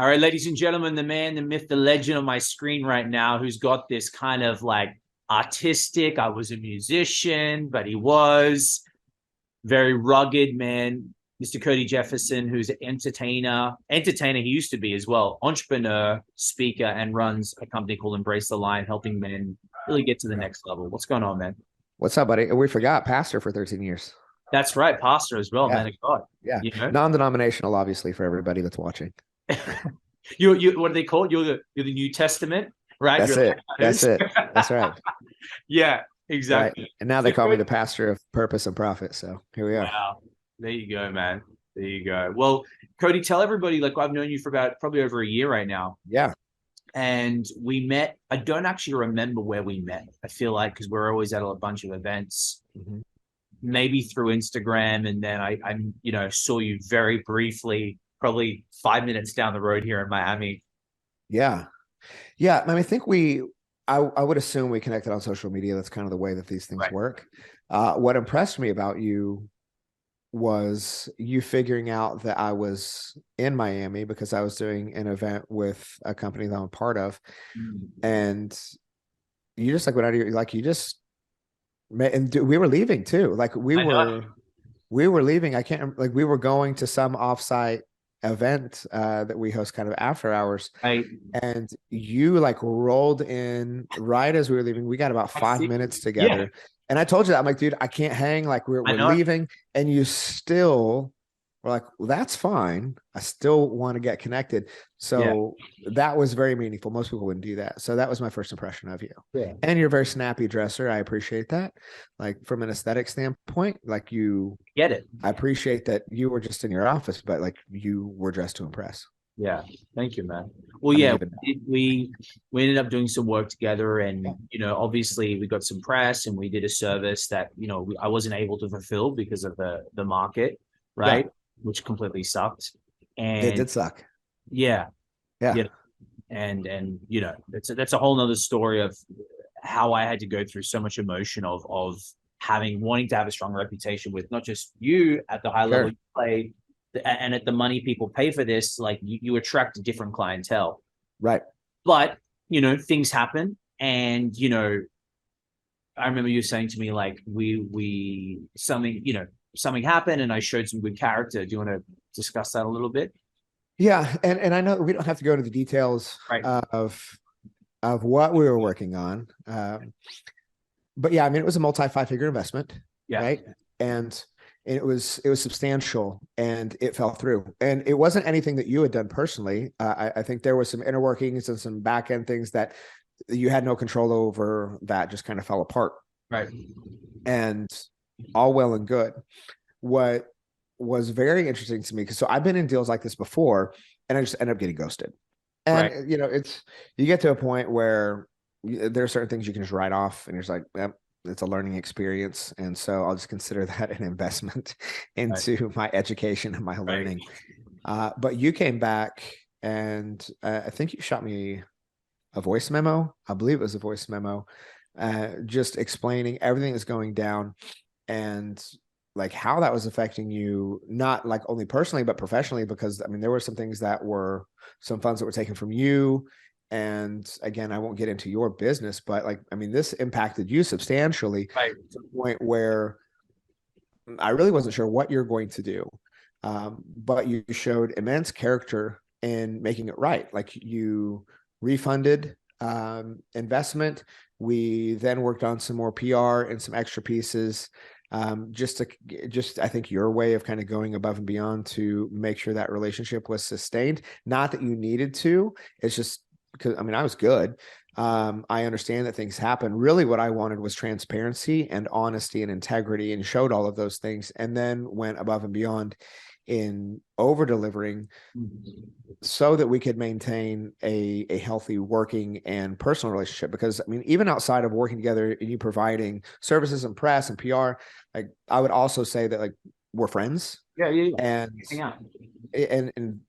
All right, ladies and gentlemen, the man, the myth, the legend on my screen right now, who's got this kind of like artistic, I was a musician, but he was very rugged man, Mr. Cody Jefferson, who's an entertainer he used to be as well, entrepreneur, speaker, and runs a company called Embrace the Line, helping men really get to the next level. What's going on, man? What's up, buddy? We forgot pastor for 13 years. That's right, pastor as well, Yeah. man of God. Yeah. You know, Non-denominational, obviously, for everybody that's watching. you what do they call it? You're the New Testament, right? That's You're it. That's it. That's right. yeah, Right. exactly. And now So they call me the pastor of purpose and profit. So here we are. wow, there you go, man. There you go. Well, Cody, tell everybody, like, I've known you for about probably over a year right now, Yeah. and we met. I don't actually remember where we met. I feel like because we're always at a bunch of events, Mhm. maybe through Instagram, and then I saw you very briefly, probably 5 minutes down the road here in Miami. Yeah. Yeah. I think I would assume we connected on social media. That's kind of the way that these things Right. work. What impressed me about you was you figuring out that I was in Miami because I was doing an event with a company that I'm a part of. And you just like went out of your, like you just and we were leaving too. Like I know. we were leaving. I can't like we were going to some offsite event that we host kind of after hours, I and you like rolled in right as we were leaving. We got about I 5 minutes yeah, together, and I told you that I'm like, dude, I can't hang. Like I we're know. leaving, and you still were like, well, that's fine. I still want to get connected. Yeah, So that was very meaningful. Most people wouldn't do that. So that was my first impression of you. yeah. And you're a very snappy dresser. I appreciate that. Like from an aesthetic standpoint, like you, Get it. I appreciate that you were just in your office, but like you were dressed to impress. Yeah, thank you, man. Well, I mean, yeah, even we ended up doing some work together, yeah, and obviously we got some press, and we did a service that I wasn't able to fulfill because of the market, yeah, right? Which completely sucked. it And did suck. yeah, Yeah, you know, and that's a whole nother story of how I had to go through so much emotion of having wanting to have a strong reputation with not just you at the high level sure. you play and at the money people pay for this, like you attract a different clientele. Right. But things happen, and I remember you saying to me like we something happened, and I showed some good character. Do you want to discuss that a little bit? Yeah, and I know we don't have to go into the details Right. of what we were working on, but yeah, I mean, it was a multi five figure investment, Yeah. right? And it was substantial, and it fell through. And it wasn't anything that you had done personally. I think there was some inner workings and some back end things that you had no control over that just kind of fell apart. Right. And all well and good. What was very interesting to me, because so I've been in deals like this before, and I just end up getting ghosted. Right. And it's you get to a point where there are certain things you can just write off, and you're just like, yep, it's a learning experience, and so I'll just consider that an investment Right. into my education and my Right. learning. But you came back, and I think you shot me a voice memo. I believe it was a voice memo, just explaining everything that's going down and like how that was affecting you, not like only personally, but professionally, because I mean, there were some things that were some funds that were taken from you. And again, I won't get into your business, but like, I mean, this impacted you substantially Right. to the point where I really wasn't sure what you're going to do. But you showed immense character in making it right. Like you refunded investment. We then worked on some more PR and some extra pieces. Just I think your way of kind of going above and beyond to make sure that relationship was sustained. Not that you needed to. It's just because I mean I was good. I understand that things happen. Really, what I wanted was transparency and honesty and integrity, and showed all of those things, and then went above and beyond in over delivering so that we could maintain a healthy working and personal relationship. Because I mean, even outside of working together and you providing services and press and PR, like I would also say that like we're friends. Yeah. Yeah. Yeah. and Hang on. and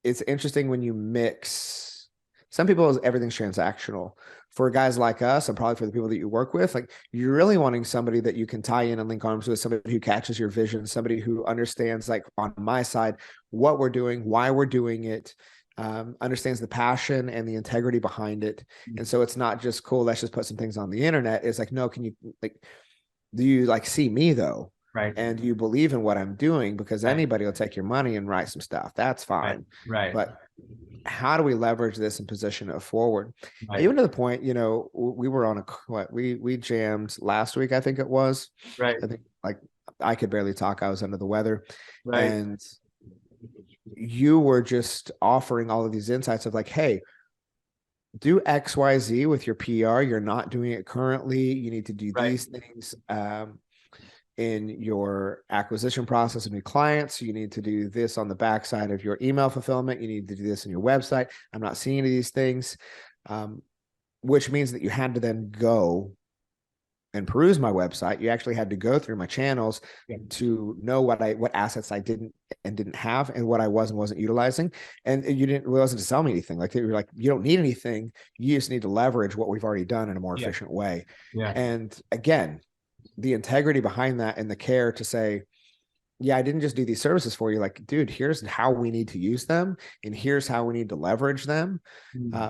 it's interesting when you mix some people, everything's transactional. For guys like us, and probably for the people that you work with, like you're really wanting somebody that you can tie in and link arms with, somebody who catches your vision, somebody who understands, like on my side, what we're doing, why we're doing it, understands the passion and the integrity behind it. And so it's not just cool, let's just put some things on the internet. It's like, no, can you, like, do you like see me though? Right. And you believe in what I'm doing? Because anybody will take your money and write some stuff. That's fine. Right. But how do we leverage this and position it forward? Right. Even to the point, you know, we were on we jammed last week, I think it was. Right. I think like I could barely talk. I was under the weather. Right. And you were just offering all of these insights of like, hey, do XYZ with your PR. You're not doing it currently. You need to do these things in your acquisition process of new clients. You need to do this on the backside of your email fulfillment. You need to do this in your website. I'm not seeing any of these things, which means that you had to then go and peruse my website. You actually had to go through my channels to know what assets I didn't have and what I was and wasn't utilizing. And it wasn't to sell me anything. Like, you're like, you don't need anything. You just need to leverage what we've already done in a more efficient way. And again, the integrity behind that and the care to say, yeah, I didn't just do these services for you. Like, dude, here's how we need to use them. And here's how we need to leverage them.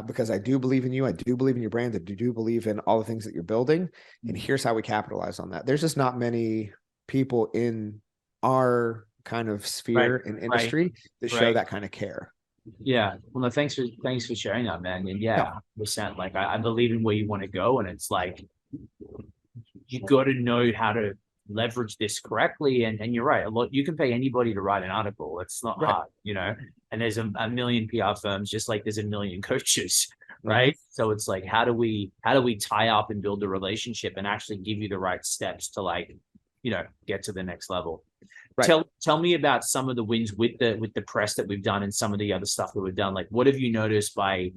Because I do believe in you. I do believe in your brand. I do believe in all the things that you're building. And here's how we capitalize on that. There's just not many people in our kind of sphere and industry that show that kind of care. Yeah. Well, no, thanks for sharing that, man. And yeah, 100%. Like I believe in where you want to go. And it's like, you got to know how to leverage this correctly. And you're right. You can pay anybody to write an article. It's not hard, you know, and there's a million PR firms, just like there's a million coaches, right? So it's like, how do we tie up and build a relationship and actually give you the right steps to, like, you know, get to the next level. Tell me about some of the wins with the press that we've done and some of the other stuff that we've done. Like, what have you noticed by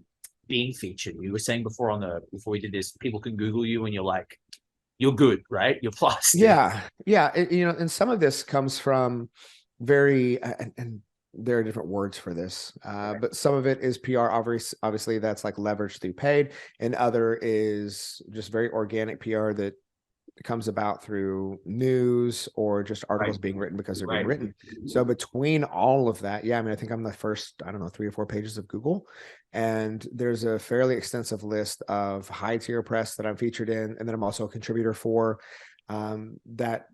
being featured? You were saying before we did this, people can Google you and you're good, right? You're plus. Yeah. You know, and some of this comes from and there are different words for this, but some of it is PR. Obviously, that's like leverage through paid, and other is just very organic PR that comes about through news or just articles being written because they're being written. So between all of that, I mean, I think I'm the first, I don't know, 3 or 4 pages of Google, and there's a fairly extensive list of high tier press that I'm featured in. And then I'm also a contributor for that.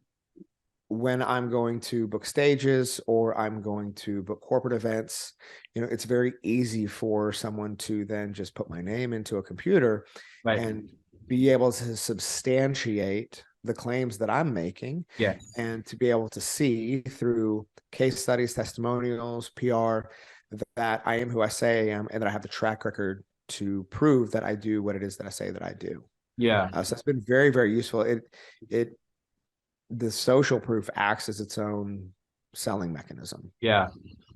When I'm going to book stages or I'm going to book corporate events, you know, it's very easy for someone to then just put my name into a computer and be able to substantiate the claims that I'm making, and to be able to see through case studies, testimonials, PR, that I am who I say I am, and that I have the track record to prove that I do what it is that I say that I do. So it's been very, very useful. The social proof acts as its own selling mechanism.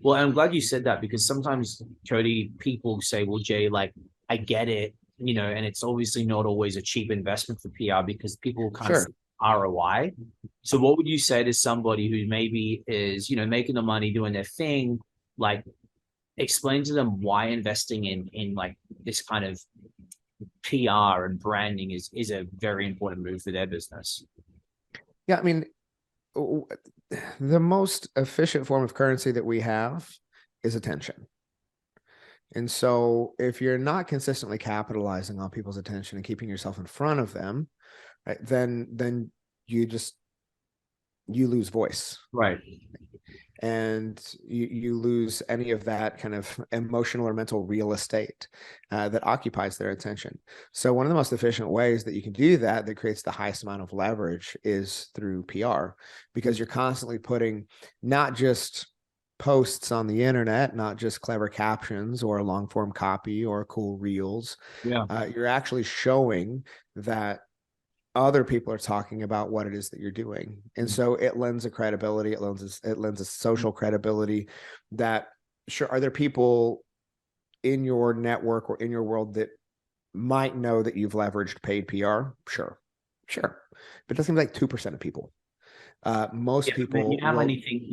Well, I'm glad you said that, because sometimes, Cody, people say, well, Jay, like, I get it, you know, and it's obviously not always a cheap investment for PR because people can't see ROI. So what would you say to somebody who maybe is, you know, making the money, doing their thing? Like, explain to them why investing in like this kind of PR and branding is a very important move for their business. Yeah, I mean, the most efficient form of currency that we have is attention. And so if you're not consistently capitalizing on people's attention and keeping yourself in front of them, then you lose voice. And you lose any of that kind of emotional or mental real estate that occupies their attention. So one of the most efficient ways that you can do that creates the highest amount of leverage is through PR, because you're constantly putting not just posts on the internet, not just clever captions or a long form copy or cool reels. You're actually showing that other people are talking about what it is that you're doing. And so it lends a credibility, it lends a social credibility that, sure, are there people in your network or in your world that might know that you've leveraged paid PR? Sure. But it doesn't be like 2% of people. Most Yeah, man, people will. you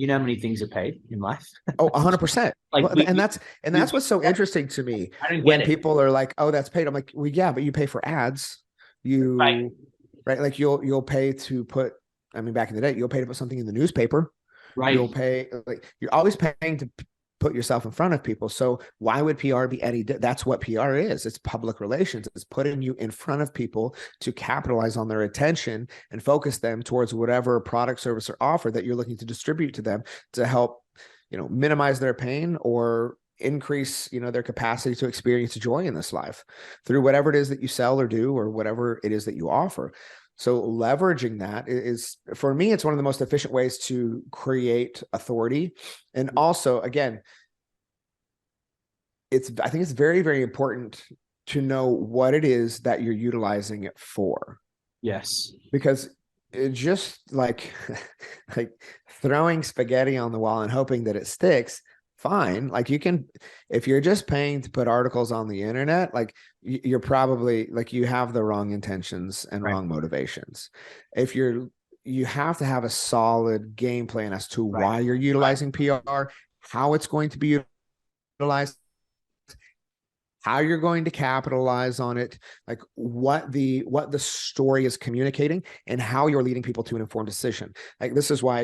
know how many things are paid in life? Oh, 100%. Like Well, and that's what's so interesting to me I don't when get it. people are like, "Oh, that's paid." I'm like, "Well, yeah, but you pay for ads. Right, Right? Like you'll pay to put. I mean, back in the day, you'll pay to put something in the newspaper. You'll right. pay like you're always paying to put yourself in front of people. So why would PR be any? That's what PR is. It's public relations. It's putting you in front of people to capitalize on their attention and focus them towards whatever product, service, or offer that you're looking to distribute to them to help, minimize their pain or increase, their capacity to experience joy in this life through whatever it is that you sell or do or whatever it is that you offer. So leveraging that is, for me, it's one of the most efficient ways to create authority. And also, again, I think it's very, very important to know what it is that you're utilizing it for. Yes. Because it just like like throwing spaghetti on the wall and hoping that it sticks, fine. Like you can, if you're just paying to put articles on the internet, like you're probably like you have the wrong intentions and Right. wrong motivations. If you have to have a solid game plan as to Right. why you're utilizing PR, how it's going to be utilized, how you're going to capitalize on it, like what the story is communicating and how you're leading people to an informed decision. Like this is why,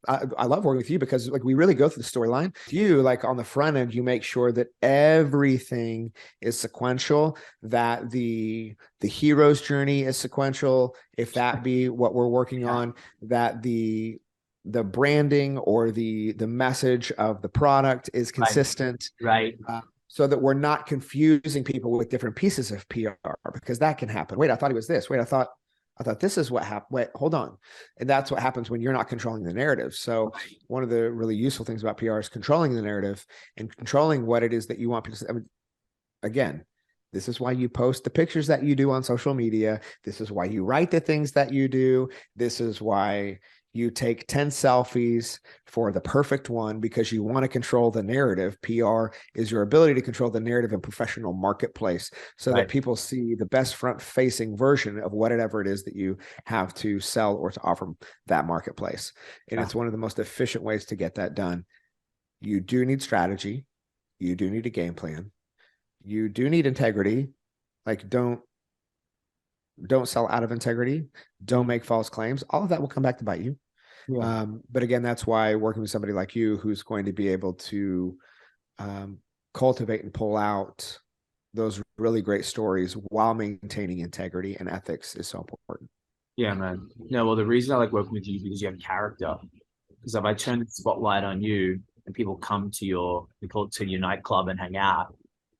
I love working with you because like we really go through the storyline. You like on the front end, you make sure that everything is sequential, that the hero's journey is sequential, if that be what we're working on, that the branding or the message of the product is consistent. Right. So that we're not confusing people with different pieces of PR because that can happen. Wait, I thought he was this. Wait, I thought this is what happened. Wait, hold on. And that's what happens when you're not controlling the narrative. So one of the really useful things about PR is controlling the narrative and controlling what it is that you want people to. I mean, again, this is why you post the pictures that you do on social media. This is why you write the things that you do. This is why you take 10 selfies for the perfect one because you want to control the narrative. PR is your ability to control the narrative in professional marketplace so that people see the best front-facing version of whatever it is that you have to sell or to offer that marketplace. And it's one of the most efficient ways to get that done. You do need strategy. You do need a game plan. You do need integrity. Like don't sell out of integrity. Don't make false claims. All of that will come back to bite you. Yeah. But again, that's why working with somebody like you, who's going to be able to cultivate and pull out those really great stories while maintaining integrity and ethics is so important. Yeah, man. No, well, the reason I like working with you is because you have character. Because if I turn the spotlight on you and people come to your nightclub and hang out,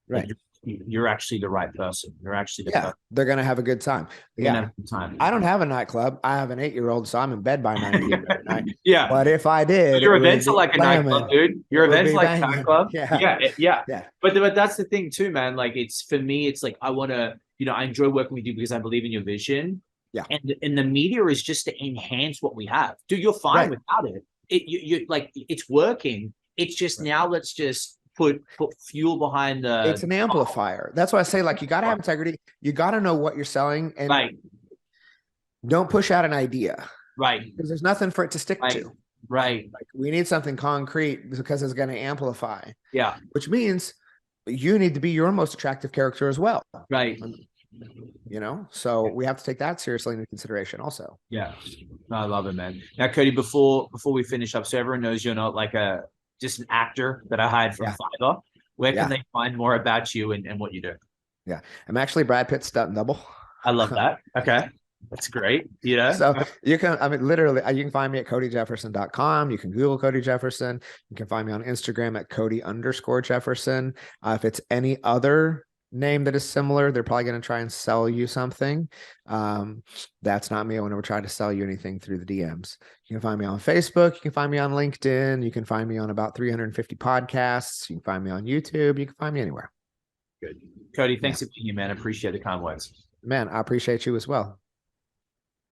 right? You're actually the right person. You're actually the person. They're gonna have a good time. Yeah, time. I don't have a nightclub. I have an 8-year-old, so I'm in bed by 9 p.m. every night. Yeah, but if I did, your events are like a nightclub, dude. Your events are like a nightclub. Yeah. But that's the thing too, man. Like it's for me, it's like I want to, I enjoy working with you because I believe in your vision. Yeah, and the media is just to enhance what we have. Dude, you're fine without it. You like it's working. It's just now let's just put fuel behind the. It's an amplifier. That's why I say, like, you got to have integrity. You got to know what you're selling, and don't push out an idea, because there's nothing for it to stick to. Like we need something concrete because it's going to amplify. Yeah, which means you need to be your most attractive character as well. Right. So we have to take that seriously into consideration also. Yeah, no, I love it, man. Now, Cody, before we finish up, so everyone knows you're not like just an actor that I hired from Fiverr. Where can they find more about you and what you do? Yeah, I'm actually Brad Pitt's stunt double. I love that. Okay, that's great. So you can, literally, you can find me at codyjefferson.com. You can Google Cody Jefferson. You can find me on Instagram at Cody_Jefferson. If it's any other name that is similar, they're probably going to try and sell you something. That's not me. I will never try to sell you anything through the DMs. You can find me on Facebook. You can find me on LinkedIn. You can find me on about 350 podcasts. You can find me on YouTube. You can find me anywhere. Good. Cody, thanks for being here, man. I appreciate the kind words. Man, I appreciate you as well.